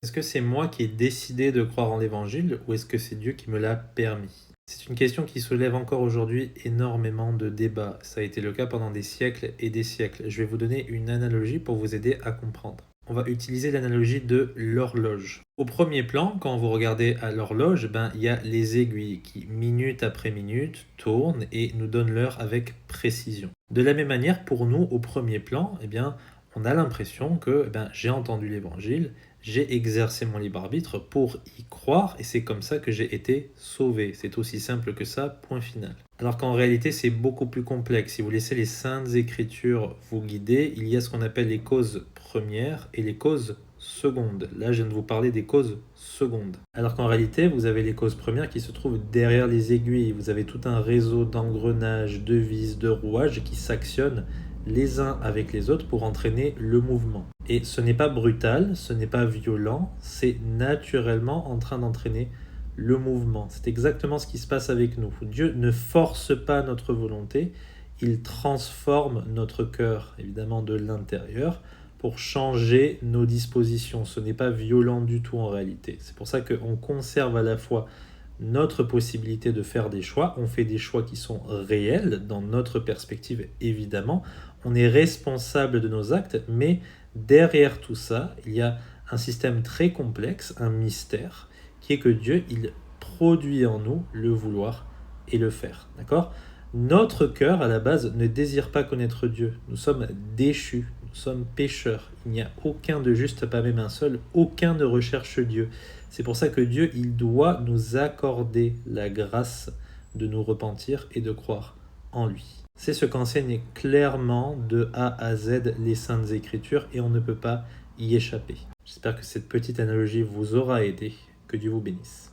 Est-ce que c'est moi qui ai décidé de croire en l'Évangile ou est-ce que c'est Dieu qui me l'a permis? C'est une question qui soulève encore aujourd'hui énormément de débats. Ça a été le cas pendant des siècles et des siècles. Je vais vous donner une analogie pour vous aider à comprendre. On va utiliser l'analogie de l'horloge. Au premier plan, quand vous regardez à l'horloge, il y a les aiguilles qui, minute après minute, tournent et nous donnent l'heure avec précision. De la même manière, pour nous, au premier plan, on a l'impression que j'ai entendu l'évangile, j'ai exercé mon libre arbitre pour y croire et c'est comme ça que j'ai été sauvé. C'est aussi simple que ça, point final. Alors qu'en réalité, c'est beaucoup plus complexe. Si vous laissez les saintes écritures vous guider, il y a ce qu'on appelle les causes premières et les causes secondes. Là, je viens de vous parler des causes secondes. Alors qu'en réalité, vous avez les causes premières qui se trouvent derrière les aiguilles. Vous avez tout un réseau d'engrenages, de vis, de rouages qui s'actionnent les uns avec les autres pour entraîner le mouvement. Et ce n'est pas brutal, ce n'est pas violent, c'est naturellement en train d'entraîner le mouvement. C'est exactement ce qui se passe avec nous. Dieu ne force pas notre volonté, il transforme notre cœur, évidemment de l'intérieur, pour changer nos dispositions. Ce n'est pas violent du tout en réalité. C'est pour ça qu'on conserve à la fois notre possibilité de faire des choix. On fait des choix qui sont réels dans notre perspective, évidemment. On est responsable de nos actes, mais derrière tout ça, il y a un système très complexe, un mystère, qui est que Dieu, il produit en nous le vouloir et le faire. D'accord? Notre cœur, à la base, ne désire pas connaître Dieu. Nous sommes déchus, nous sommes pécheurs. Il n'y a aucun de juste, pas même un seul. Aucun ne recherche Dieu. C'est pour ça que Dieu, il doit nous accorder la grâce de nous repentir et de croire en lui. C'est ce qu'enseignent clairement de A à Z les Saintes Écritures et on ne peut pas y échapper. J'espère que cette petite analogie vous aura aidé. Que Dieu vous bénisse.